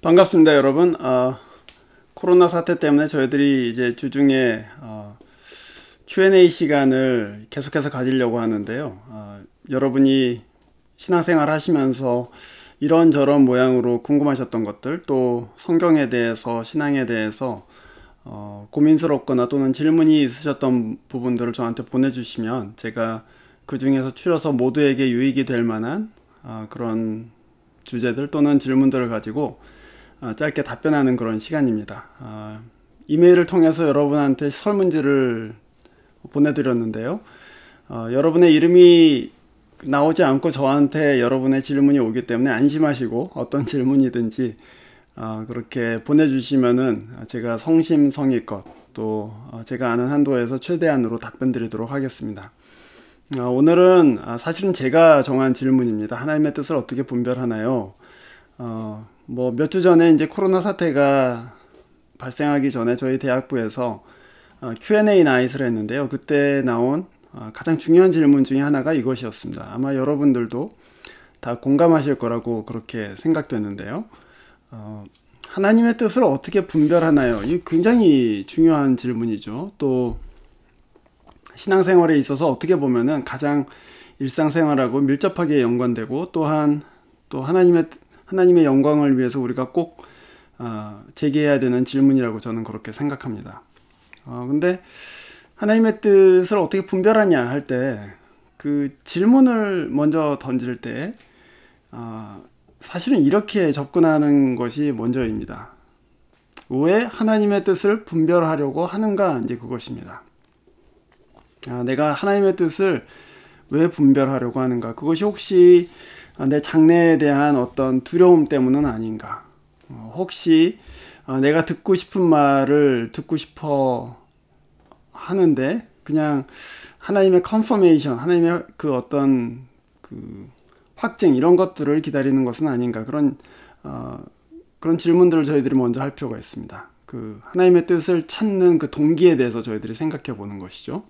반갑습니다, 여러분. 코로나 사태 때문에 저희들이 이제 주중에 Q&A 시간을 계속해서 가지려고 하는데요. 여러분이 신앙생활 하시면서 이런저런 모양으로 궁금하셨던 것들, 또 성경에 대해서, 신앙에 대해서 고민스럽거나 또는 질문이 있으셨던 부분들을 저한테 보내주시면 제가 그 중에서 추려서 모두에게 유익이 될 만한 그런 주제들 또는 질문들을 가지고 짧게 답변하는 그런 시간입니다. 이메일을 통해서 여러분한테 설문지를 보내드렸는데요. 여러분의 이름이 나오지 않고 저한테 여러분의 질문이 오기 때문에 안심하시고 어떤 질문이든지 그렇게 보내주시면은 제가 성심성의껏 또 제가 아는 한도에서 최대한으로 답변 드리도록 하겠습니다. 오늘은 사실은 제가 정한 질문입니다. 하나님의 뜻을 어떻게 분별하나요? 뭐 몇 주 전에 이제 코로나 사태가 발생하기 전에 저희 대학부에서 Q&A 나잇을 했는데요. 그때 나온 가장 중요한 질문 중에 하나가 이것이었습니다. 아마 여러분들도 다 공감하실 거라고 그렇게 생각되는데요. 하나님의 뜻을 어떻게 분별하나요? 이 굉장히 중요한 질문이죠. 또 신앙생활에 있어서 어떻게 보면은 가장 일상생활하고 밀접하게 연관되고 또한 또 하나님의 영광을 위해서 우리가 꼭 제기해야 되는 질문이라고 저는 그렇게 생각합니다. 근데 하나님의 뜻을 어떻게 분별하냐 할 때 그 질문을 먼저 던질 때 사실은 이렇게 접근하는 것이 먼저입니다. 왜 하나님의 뜻을 분별하려고 하는가, 이제 그것입니다. 내가 하나님의 뜻을 왜 분별하려고 하는가? 그것이 혹시 내 장래에 대한 어떤 두려움 때문은 아닌가? 혹시 내가 듣고 싶은 말을 듣고 싶어 하는데 그냥 하나님의 컨퍼메이션, 하나님의 그 어떤 그 확증 이런 것들을 기다리는 것은 아닌가? 그런 질문들을 저희들이 먼저 할 필요가 있습니다. 그 하나님의 뜻을 찾는 그 동기에 대해서 저희들이 생각해 보는 것이죠.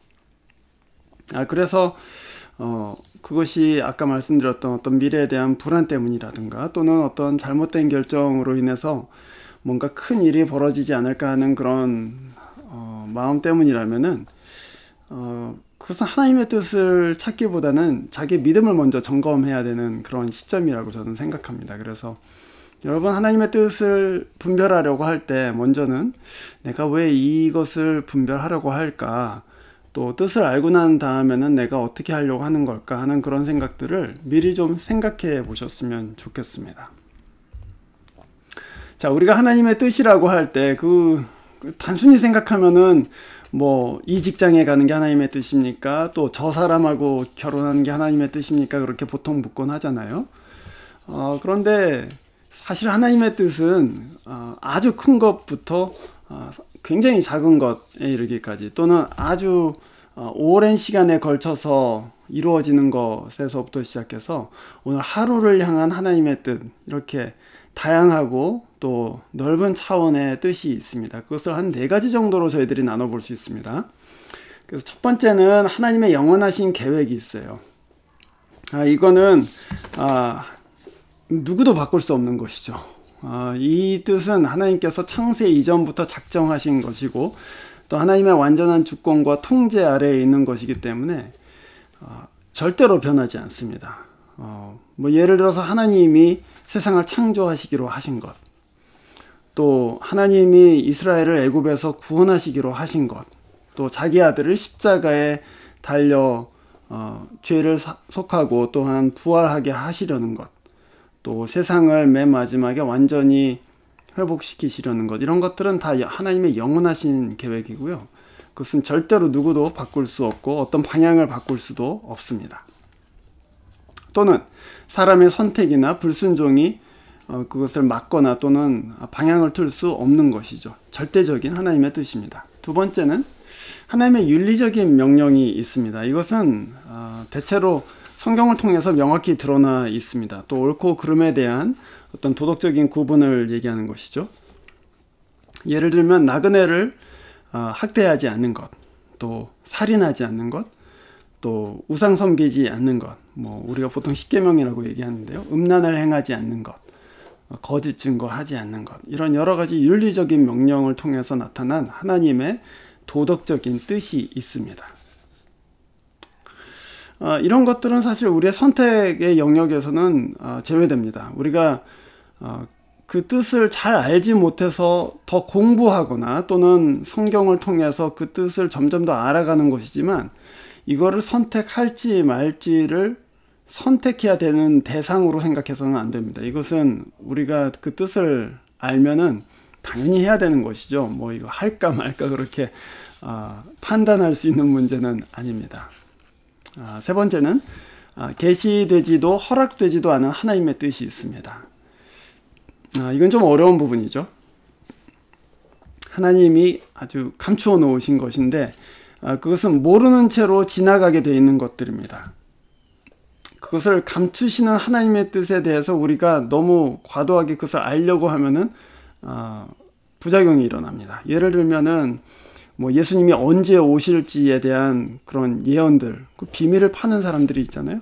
그래서 그것이 아까 말씀드렸던 어떤 미래에 대한 불안 때문이라든가 또는 어떤 잘못된 결정으로 인해서 뭔가 큰 일이 벌어지지 않을까 하는 그런 마음 때문이라면은 그것은 하나님의 뜻을 찾기보다는 자기 믿음을 먼저 점검해야 되는 그런 시점이라고 저는 생각합니다. 그래서 여러분, 하나님의 뜻을 분별하려고 할 때 먼저는 내가 왜 이것을 분별하려고 할까? 또 뜻을 알고 난 다음에는 내가 어떻게 하려고 하는 걸까 하는 그런 생각들을 미리 좀 생각해 보셨으면 좋겠습니다. 자, 우리가 하나님의 뜻이라고 할 때 단순히 생각하면은 뭐 이 직장에 가는 게 하나님의 뜻입니까? 또 저 사람하고 결혼하는 게 하나님의 뜻입니까? 그렇게 보통 묻곤 하잖아요. 그런데 사실 하나님의 뜻은 아주 큰 것부터 굉장히 작은 것에 이르기까지 또는 아주 오랜 시간에 걸쳐서 이루어지는 것에서부터 시작해서 오늘 하루를 향한 하나님의 뜻, 이렇게 다양하고 또 넓은 차원의 뜻이 있습니다. 그것을 한 4가지 정도로 저희들이 나눠볼 수 있습니다. 그래서 첫 번째는 하나님의 영원하신 계획이 있어요. 이거는 누구도 바꿀 수 없는 것이죠. 이 뜻은 하나님께서 창세 이전부터 작정하신 것이고 또 하나님의 완전한 주권과 통제 아래에 있는 것이기 때문에 절대로 변하지 않습니다. 뭐 예를 들어서 하나님이 세상을 창조하시기로 하신 것, 또 하나님이 이스라엘을 애굽에서 구원하시기로 하신 것, 또 자기 아들을 십자가에 달려 죄를 속하고 또한 부활하게 하시려는 것, 또 세상을 맨 마지막에 완전히 회복시키시려는 것, 이런 것들은 다 하나님의 영원하신 계획이고요. 그것은 절대로 누구도 바꿀 수 없고 어떤 방향을 바꿀 수도 없습니다. 또는 사람의 선택이나 불순종이 그것을 막거나 또는 방향을 틀 수 없는 것이죠. 절대적인 하나님의 뜻입니다. 두 번째는 하나님의 윤리적인 명령이 있습니다. 이것은 대체로 성경을 통해서 명확히 드러나 있습니다. 또 옳고 그름에 대한 어떤 도덕적인 구분을 얘기하는 것이죠. 예를 들면 나그네를 학대하지 않는 것, 또 살인하지 않는 것, 또 우상 섬기지 않는 것, 뭐 우리가 보통 십계명이라고 얘기하는데요. 음란을 행하지 않는 것, 거짓 증거하지 않는 것, 이런 여러 가지 윤리적인 명령을 통해서 나타난 하나님의 도덕적인 뜻이 있습니다. 이런 것들은 사실 우리의 선택의 영역에서는 제외됩니다. 우리가 그 뜻을 잘 알지 못해서 더 공부하거나 또는 성경을 통해서 그 뜻을 점점 더 알아가는 것이지만, 이거를 선택할지 말지를 선택해야 되는 대상으로 생각해서는 안 됩니다. 이것은 우리가 그 뜻을 알면은 당연히 해야 되는 것이죠. 뭐 이거 할까 말까 그렇게 판단할 수 있는 문제는 아닙니다. 세 번째는 계시되지도 허락되지도 않은 하나님의 뜻이 있습니다. 이건 좀 어려운 부분이죠. 하나님이 아주 감추어 놓으신 것인데, 그것은 모르는 채로 지나가게 되어 있는 것들입니다. 그것을 감추시는 하나님의 뜻에 대해서 우리가 너무 과도하게 그것을 알려고 하면은 부작용이 일어납니다. 예를 들면은 뭐 예수님이 언제 오실지에 대한 그런 예언들, 그 비밀을 파는 사람들이 있잖아요.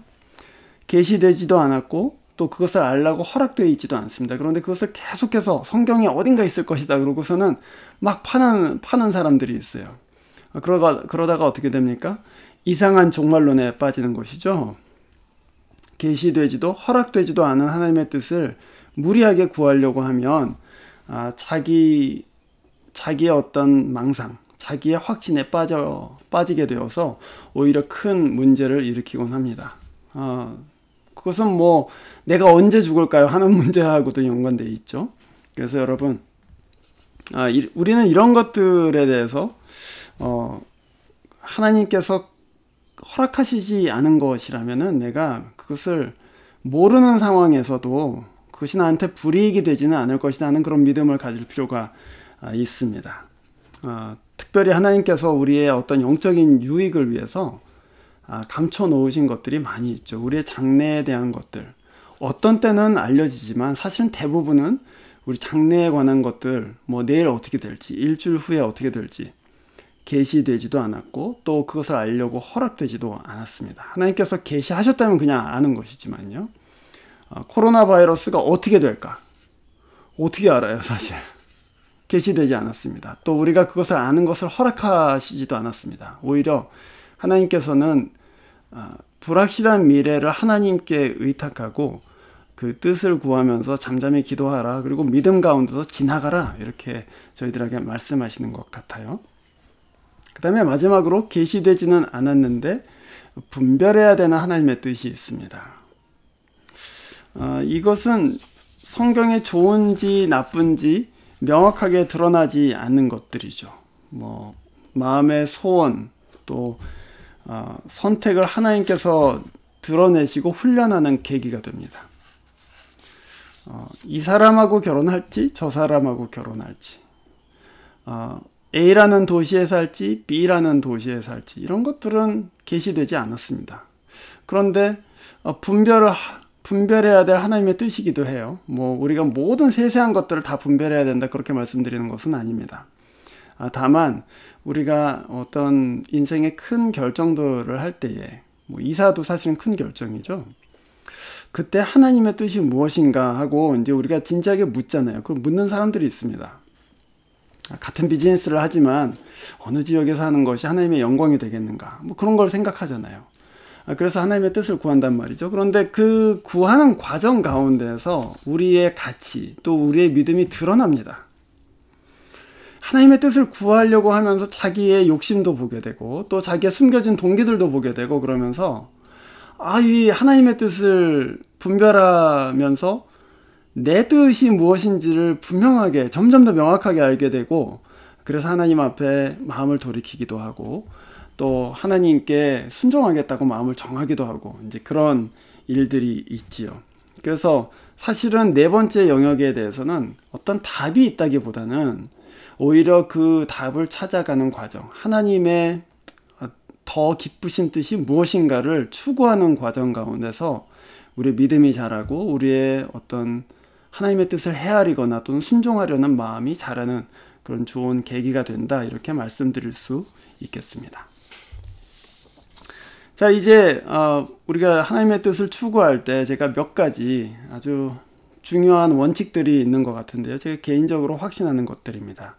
계시되지도 않았고 또 그것을 알라고 허락되어 있지도 않습니다. 그런데 그것을 계속해서 성경에 어딘가 있을 것이다 그러고서는 막 파는 사람들이 있어요. 그러다가 어떻게 됩니까? 이상한 종말론에 빠지는 것이죠. 계시되지도 허락되지도 않은 하나님의 뜻을 무리하게 구하려고 하면 자기의 어떤 망상, 자기의 확신에 빠지게 되어서 오히려 큰 문제를 일으키곤 합니다. 그것은 뭐 내가 언제 죽을까요? 하는 문제하고도 연관되어 있죠. 그래서 여러분, 우리는 이런 것들에 대해서 하나님께서 허락하시지 않은 것이라면은 내가 그것을 모르는 상황에서도 그것이 나한테 불이익이 되지는 않을 것이라는 그런 믿음을 가질 필요가 있습니다. 특별히 하나님께서 우리의 어떤 영적인 유익을 위해서 감춰 놓으신 것들이 많이 있죠. 우리의 장래에 대한 것들, 어떤 때는 알려지지만 사실은 대부분은 우리 장래에 관한 것들, 뭐 내일 어떻게 될지, 일주일 후에 어떻게 될지 계시되지도 않았고 또 그것을 알려고 허락되지도 않았습니다. 하나님께서 계시하셨다면 그냥 아는 것이지만요. 코로나 바이러스가 어떻게 될까? 어떻게 알아요, 사실? 계시되지 않았습니다. 또 우리가 그것을 아는 것을 허락하시지도 않았습니다. 오히려 하나님께서는 불확실한 미래를 하나님께 의탁하고 그 뜻을 구하면서 잠잠히 기도하라, 그리고 믿음 가운데서 지나가라, 이렇게 저희들에게 말씀하시는 것 같아요. 그 다음에 마지막으로 계시되지는 않았는데 분별해야 되는 하나님의 뜻이 있습니다. 이것은 성경에 좋은지 나쁜지 명확하게 드러나지 않는 것들이죠. 뭐 마음의 소원, 또 선택을 하나님께서 드러내시고 훈련하는 계기가 됩니다. 이 사람하고 결혼할지 저 사람하고 결혼할지, A라는 도시에 살지 B라는 도시에 살지, 이런 것들은 계시되지 않았습니다. 그런데 분별해야 될 하나님의 뜻이기도 해요. 뭐 우리가 모든 세세한 것들을 다 분별해야 된다 그렇게 말씀드리는 것은 아닙니다. 다만 우리가 어떤 인생의 큰 결정들을 할 때에, 뭐 이사도 사실은 큰 결정이죠. 그때 하나님의 뜻이 무엇인가 하고 이제 우리가 진지하게 묻잖아요. 그 묻는 사람들이 있습니다. 같은 비즈니스를 하지만 어느 지역에서 하는 것이 하나님의 영광이 되겠는가, 뭐 그런 걸 생각하잖아요. 그래서 하나님의 뜻을 구한단 말이죠. 그런데 그 구하는 과정 가운데서 우리의 가치, 또 우리의 믿음이 드러납니다. 하나님의 뜻을 구하려고 하면서 자기의 욕심도 보게 되고 또 자기의 숨겨진 동기들도 보게 되고, 그러면서 이 하나님의 뜻을 분별하면서 내 뜻이 무엇인지를 분명하게, 점점 더 명확하게 알게 되고, 그래서 하나님 앞에 마음을 돌이키기도 하고 또 하나님께 순종하겠다고 마음을 정하기도 하고, 이제 그런 일들이 있지요. 그래서 사실은 네 번째 영역에 대해서는 어떤 답이 있다기보다는 오히려 그 답을 찾아가는 과정, 하나님의 더 기쁘신 뜻이 무엇인가를 추구하는 과정 가운데서 우리의 믿음이 자라고 우리의 어떤 하나님의 뜻을 헤아리거나 또는 순종하려는 마음이 자라는 그런 좋은 계기가 된다, 이렇게 말씀드릴 수 있겠습니다. 자, 이제 우리가 하나님의 뜻을 추구할 때 제가 몇 가지 아주 중요한 원칙들이 있는 것 같은데요. 제가 개인적으로 확신하는 것들입니다.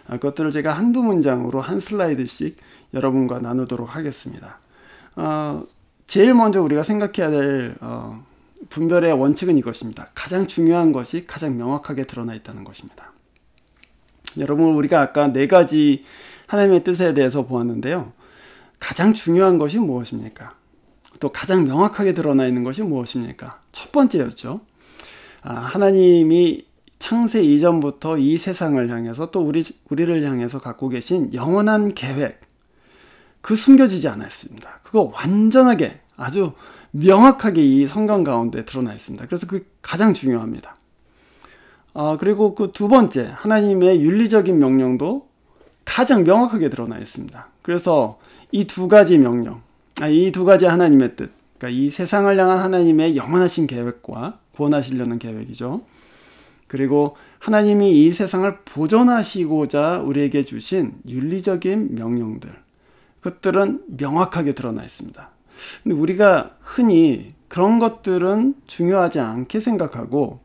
그것들을 제가 한두 문장으로 한 슬라이드씩 여러분과 나누도록 하겠습니다. 제일 먼저 우리가 생각해야 될 분별의 원칙은 이것입니다. 가장 중요한 것이 가장 명확하게 드러나 있다는 것입니다. 여러분, 우리가 아까 네 가지 하나님의 뜻에 대해서 보았는데요. 가장 중요한 것이 무엇입니까? 또 가장 명확하게 드러나 있는 것이 무엇입니까? 첫 번째였죠. 하나님이 창세 이전부터 이 세상을 향해서 또 우리를 향해서 갖고 계신 영원한 계획, 그 숨겨지지 않았습니다. 그거 완전하게 아주 명확하게 이 성경 가운데 드러나 있습니다. 그래서 그 가장 중요합니다. 그리고 그 두 번째, 하나님의 윤리적인 명령도 가장 명확하게 드러나 있습니다. 그래서 이 두 가지 명령, 이 두 가지 하나님의 뜻, 그러니까 이 세상을 향한 하나님의 영원하신 계획과 구원하시려는 계획이죠. 그리고 하나님이 이 세상을 보존하시고자 우리에게 주신 윤리적인 명령들, 그것들은 명확하게 드러나 있습니다. 근데 우리가 흔히 그런 것들은 중요하지 않게 생각하고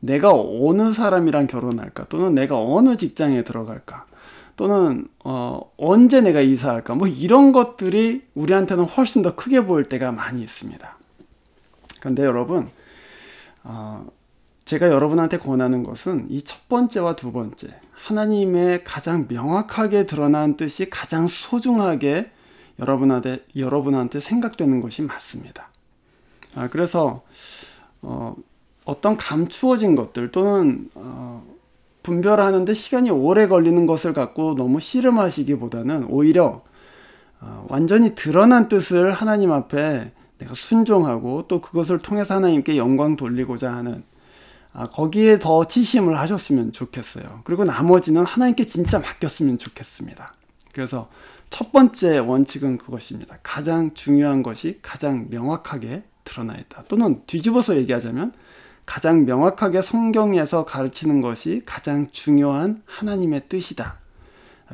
내가 어느 사람이랑 결혼할까, 또는 내가 어느 직장에 들어갈까, 또는 언제 내가 이사할까, 뭐 이런 것들이 우리한테는 훨씬 더 크게 보일 때가 많이 있습니다. 그런데 여러분, 제가 여러분한테 권하는 것은 이 첫 번째와 두 번째, 하나님의 가장 명확하게 드러난 뜻이 가장 소중하게 여러분한테 생각되는 것이 맞습니다. 그래서 어떤 감추어진 것들 또는 분별하는데 시간이 오래 걸리는 것을 갖고 너무 씨름하시기보다는 오히려 완전히 드러난 뜻을 하나님 앞에 내가 순종하고 또 그것을 통해서 하나님께 영광 돌리고자 하는 거기에 더 치심을 하셨으면 좋겠어요. 그리고 나머지는 하나님께 진짜 맡겼으면 좋겠습니다. 그래서 첫 번째 원칙은 그것입니다. 가장 중요한 것이 가장 명확하게 드러나 있다. 또는 뒤집어서 얘기하자면 가장 명확하게 성경에서 가르치는 것이 가장 중요한 하나님의 뜻이다.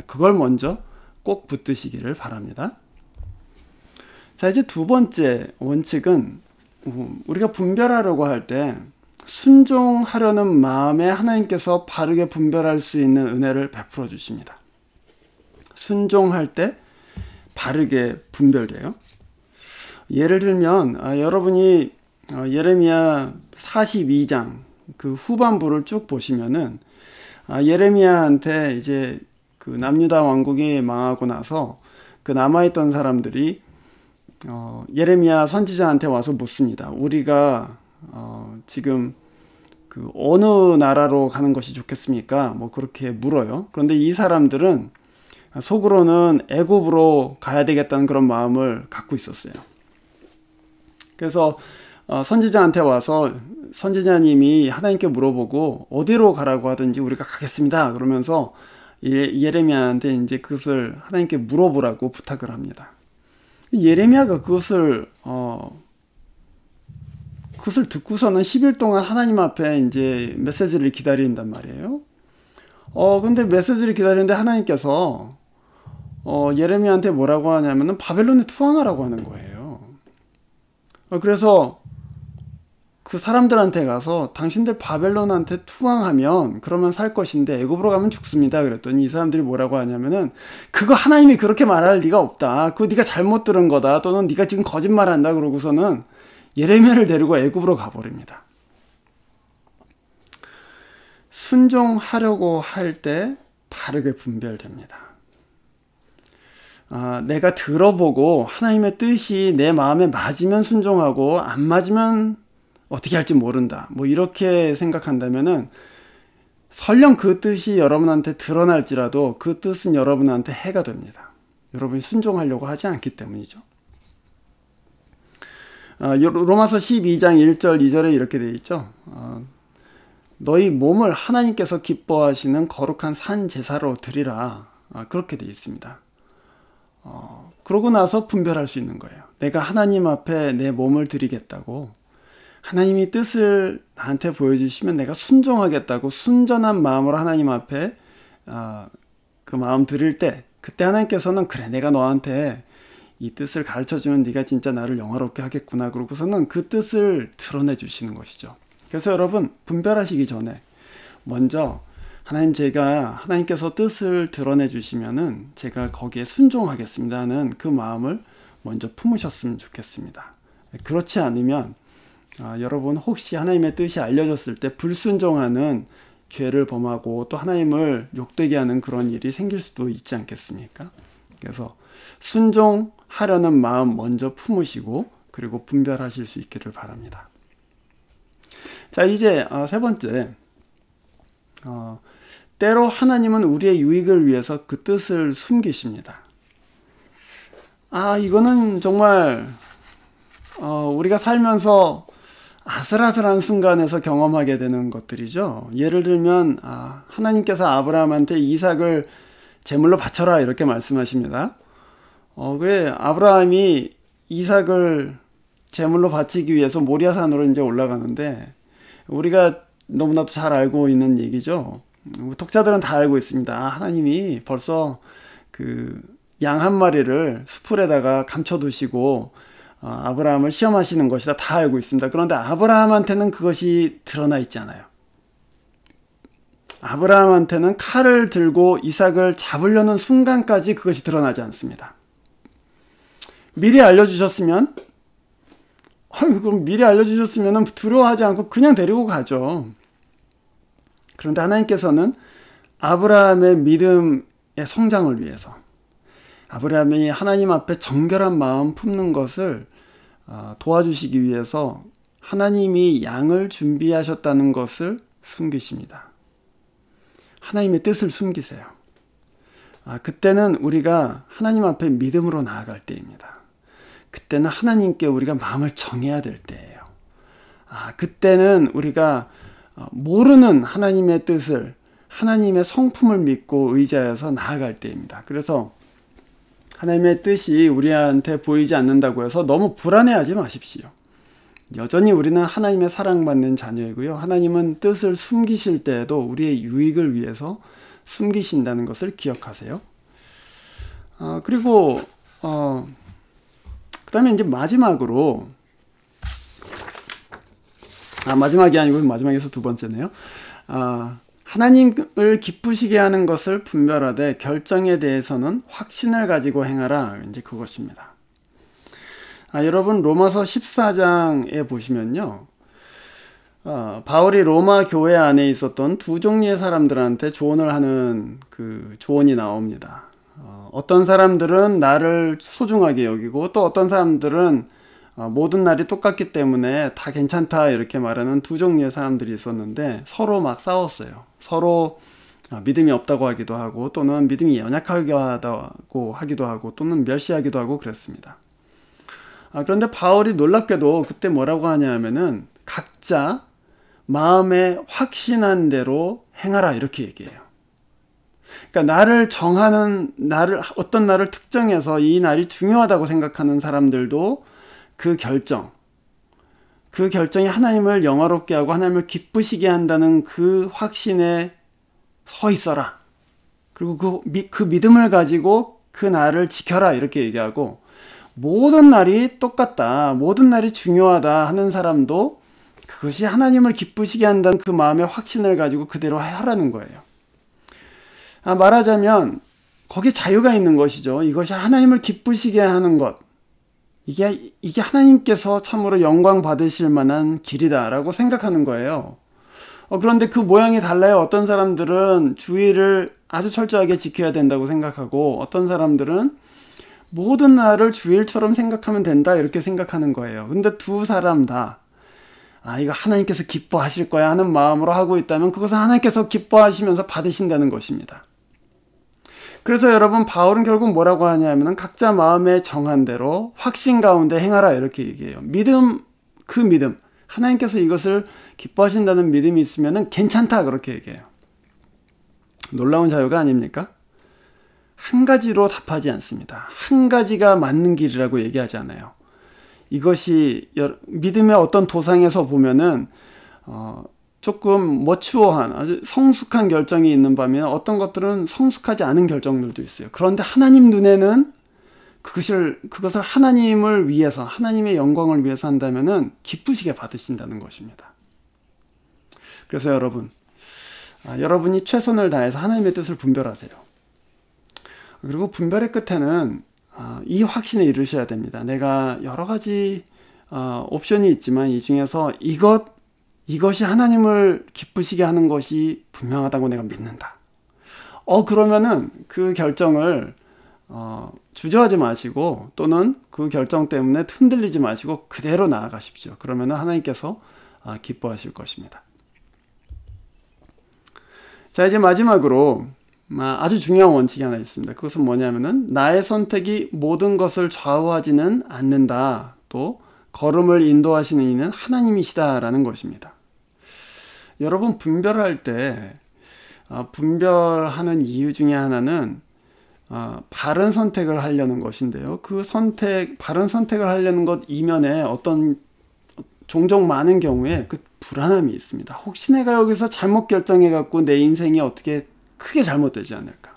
그걸 먼저 꼭 붙드시기를 바랍니다. 자, 이제 두 번째 원칙은 우리가 분별하려고 할 때 순종하려는 마음에 하나님께서 바르게 분별할 수 있는 은혜를 베풀어 주십니다. 순종할 때 바르게 분별돼요. 예를 들면 여러분이 예레미야 42장 그 후반부를 쭉 보시면은 예레미야한테 이제 그 남유다 왕국이 망하고 나서 그 남아있던 사람들이 예레미야 선지자한테 와서 묻습니다. 우리가 지금 그 어느 나라로 가는 것이 좋겠습니까? 뭐 그렇게 물어요. 그런데 이 사람들은 속으로는 애굽으로 가야 되겠다는 그런 마음을 갖고 있었어요. 그래서 선지자한테 와서 선지자님이 하나님께 물어보고 어디로 가라고 하든지 우리가 가겠습니다. 그러면서 예레미야한테 이제 그것을 하나님께 물어보라고 부탁을 합니다. 예레미야가 그것을 듣고서는 10일 동안 하나님 앞에 이제 메시지를 기다린단 말이에요. 근데 메시지를 기다리는데 하나님께서 예레미야한테 뭐라고 하냐면은 바벨론에 투항하라고 하는 거예요. 그래서 그 사람들한테 가서 당신들 바벨론한테 투항하면 그러면 살 것인데 애굽으로 가면 죽습니다. 그랬더니 이 사람들이 뭐라고 하냐면은 그거 하나님이 그렇게 말할 리가 없다. 그거 네가 잘못 들은 거다. 또는 네가 지금 거짓말한다. 그러고서는 예레미야를 데리고 애굽으로 가버립니다. 순종하려고 할 때 바르게 분별됩니다. 내가 들어보고 하나님의 뜻이 내 마음에 맞으면 순종하고 안 맞으면 어떻게 할지 모른다. 뭐 이렇게 생각한다면은 설령 그 뜻이 여러분한테 드러날지라도 그 뜻은 여러분한테 해가 됩니다. 여러분이 순종하려고 하지 않기 때문이죠. 로마서 12장 1절 2절에 이렇게 되어 있죠. 너희 몸을 하나님께서 기뻐하시는 거룩한 산 제사로 드리라. 그렇게 되어 있습니다. 그러고 나서 분별할 수 있는 거예요. 내가 하나님 앞에 내 몸을 드리겠다고 하나님이 뜻을 나한테 보여주시면 내가 순종하겠다고 순전한 마음으로 하나님 앞에 그 마음 드릴 때 그때 하나님께서는 그래 내가 너한테 이 뜻을 가르쳐주면 네가 진짜 나를 영화롭게 하겠구나 그러고서는 그 뜻을 드러내 주시는 것이죠. 그래서 여러분, 분별하시기 전에 먼저 하나님께서 뜻을 드러내 주시면은 제가 거기에 순종하겠습니다는 그 마음을 먼저 품으셨으면 좋겠습니다. 그렇지 않으면 여러분 혹시 하나님의 뜻이 알려졌을 때 불순종하는 죄를 범하고 또 하나님을 욕되게 하는 그런 일이 생길 수도 있지 않겠습니까? 그래서 순종하려는 마음 먼저 품으시고 그리고 분별하실 수 있기를 바랍니다. 자, 이제 세 번째, 때로 하나님은 우리의 유익을 위해서 그 뜻을 숨기십니다. 이거는 정말 우리가 살면서 아슬아슬한 순간에서 경험하게 되는 것들이죠. 예를 들면 하나님께서 아브라함한테 이삭을 제물로 바쳐라 이렇게 말씀하십니다. 그래, 아브라함이 이삭을 제물로 바치기 위해서 모리아산으로 이제 올라가는데 우리가 너무나도 잘 알고 있는 얘기죠. 독자들은 다 알고 있습니다. 하나님이 벌써 그 양 한 마리를 수풀에다가 감춰두시고 아브라함을 시험하시는 것이다 다 알고 있습니다. 그런데 아브라함한테는 그것이 드러나 있지 않아요. 아브라함한테는 칼을 들고 이삭을 잡으려는 순간까지 그것이 드러나지 않습니다. 미리 알려주셨으면 그럼 미리 알려주셨으면 두려워하지 않고 그냥 데리고 가죠. 그런데 하나님께서는 아브라함의 믿음의 성장을 위해서 아브라함이 하나님 앞에 정결한 마음 품는 것을 도와주시기 위해서 하나님이 양을 준비하셨다는 것을 숨기십니다. 하나님의 뜻을 숨기세요. 그때는 우리가 하나님 앞에 믿음으로 나아갈 때입니다. 그때는 하나님께 우리가 마음을 정해야 될 때예요. 그때는 우리가 모르는 하나님의 뜻을, 하나님의 성품을 믿고 의지하여서 나아갈 때입니다. 그래서 하나님의 뜻이 우리한테 보이지 않는다고 해서 너무 불안해하지 마십시오. 여전히 우리는 하나님의 사랑받는 자녀이고요. 하나님은 뜻을 숨기실 때에도 우리의 유익을 위해서 숨기신다는 것을 기억하세요. 그리고 그 다음에 이제 마지막으로 마지막이 아니고 마지막에서 두 번째네요. 하나님을 기쁘시게 하는 것을 분별하되 결정에 대해서는 확신을 가지고 행하라. 이제 그것입니다. 여러분 로마서 14장에 보시면요. 바울이 로마 교회 안에 있었던 두 종류의 사람들한테 조언을 하는 그 조언이 나옵니다. 어떤 사람들은 나를 소중하게 여기고 또 어떤 사람들은 모든 날이 똑같기 때문에 다 괜찮다 이렇게 말하는 두 종류의 사람들이 있었는데 서로 막 싸웠어요. 서로 믿음이 없다고 하기도 하고 또는 믿음이 연약하다고 하기도 하고 또는 멸시하기도 하고 그랬습니다. 그런데 바울이 놀랍게도 그때 뭐라고 하냐면은 각자 마음에 확신한 대로 행하라 이렇게 얘기해요. 그러니까 어떤 날을 특정해서 이 날이 중요하다고 생각하는 사람들도 그 결정이 하나님을 영화롭게 하고 하나님을 기쁘시게 한다는 그 확신에 서 있어라. 그리고 그 믿음을 가지고 그 날을 지켜라 이렇게 얘기하고 모든 날이 똑같다. 모든 날이 중요하다 하는 사람도 그것이 하나님을 기쁘시게 한다는 그 마음의 확신을 가지고 그대로 하라는 거예요. 말하자면 거기에 자유가 있는 것이죠. 이것이 하나님을 기쁘시게 하는 것. 이게 하나님께서 참으로 영광 받으실 만한 길이다라고 생각하는 거예요. 그런데 그 모양이 달라요. 어떤 사람들은 주의를 아주 철저하게 지켜야 된다고 생각하고 어떤 사람들은 모든 날을 주일처럼 생각하면 된다 이렇게 생각하는 거예요. 근데 두 사람 다 이거 하나님께서 기뻐하실 거야 하는 마음으로 하고 있다면 그것은 하나님께서 기뻐하시면서 받으신다는 것입니다. 그래서 여러분 바울은 결국 뭐라고 하냐면 각자 마음에 정한 대로 확신 가운데 행하라 이렇게 얘기해요. 그 믿음 하나님께서 이것을 기뻐하신다는 믿음이 있으면 괜찮다 그렇게 얘기해요. 놀라운 자유가 아닙니까? 한 가지로 답하지 않습니다. 한 가지가 맞는 길이라고 얘기하지 않아요. 이것이 믿음의 어떤 도상에서 보면은 조금 머추어한 아주 성숙한 결정이 있는 반면에 어떤 것들은 성숙하지 않은 결정들도 있어요. 그런데 하나님 눈에는 그것을 하나님을 위해서 하나님의 영광을 위해서 한다면은 기쁘시게 받으신다는 것입니다. 그래서 여러분이 최선을 다해서 하나님의 뜻을 분별하세요. 그리고 분별의 끝에는 이 확신에 이르셔야 됩니다. 내가 여러 가지 옵션이 있지만 이 중에서 이것이 하나님을 기쁘시게 하는 것이 분명하다고 내가 믿는다. 그러면은 그 결정을 주저하지 마시고 또는 그 결정 때문에 흔들리지 마시고 그대로 나아가십시오. 그러면은 하나님께서 기뻐하실 것입니다. 자, 이제 마지막으로 아주 중요한 원칙이 하나 있습니다. 그것은 뭐냐면은 나의 선택이 모든 것을 좌우하지는 않는다. 또 걸음을 인도하시는 이는 하나님이시다라는 것입니다. 여러분 분별할 때 분별하는 이유 중에 하나는 바른 선택을 하려는 것인데요. 바른 선택을 하려는 것 이면에 종종 많은 경우에 그 불안함이 있습니다. 혹시 내가 여기서 잘못 결정해갖고 내 인생이 어떻게 크게 잘못되지 않을까?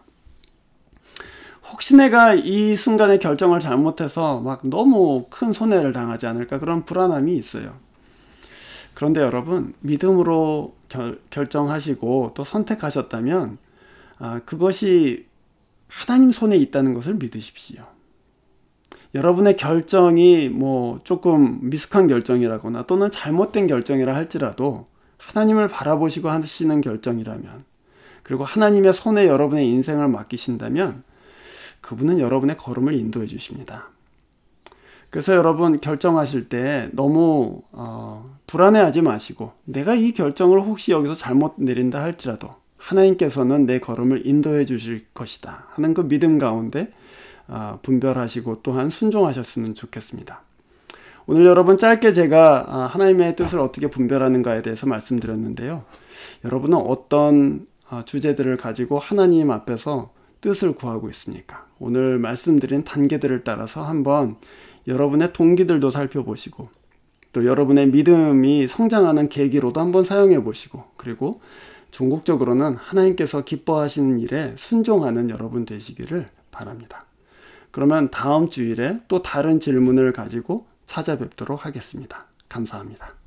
혹시 내가 이 순간에 결정을 잘못해서 막 너무 큰 손해를 당하지 않을까? 그런 불안함이 있어요. 그런데 여러분, 믿음으로 결정하시고 또 선택하셨다면 그것이 하나님 손에 있다는 것을 믿으십시오. 여러분의 결정이 조금 미숙한 결정이라거나 또는 잘못된 결정이라 할지라도 하나님을 바라보시고 하시는 결정이라면, 그리고 하나님의 손에 여러분의 인생을 맡기신다면 그분은 여러분의 걸음을 인도해 주십니다. 그래서 여러분 결정하실 때 너무 불안해하지 마시고 내가 이 결정을 혹시 여기서 잘못 내린다 할지라도 하나님께서는 내 걸음을 인도해 주실 것이다 하는 그 믿음 가운데 분별하시고 또한 순종하셨으면 좋겠습니다. 오늘 여러분 짧게 제가 하나님의 뜻을 어떻게 분별하는가에 대해서 말씀드렸는데요. 여러분은 어떤 주제들을 가지고 하나님 앞에서 뜻을 구하고 있습니까? 오늘 말씀드린 단계들을 따라서 한번 여러분의 동기들도 살펴보시고 또 여러분의 믿음이 성장하는 계기로도 한번 사용해 보시고, 그리고 종국적으로는 하나님께서 기뻐하시는 일에 순종하는 여러분 되시기를 바랍니다. 그러면 다음 주일에 또 다른 질문을 가지고 찾아뵙도록 하겠습니다. 감사합니다.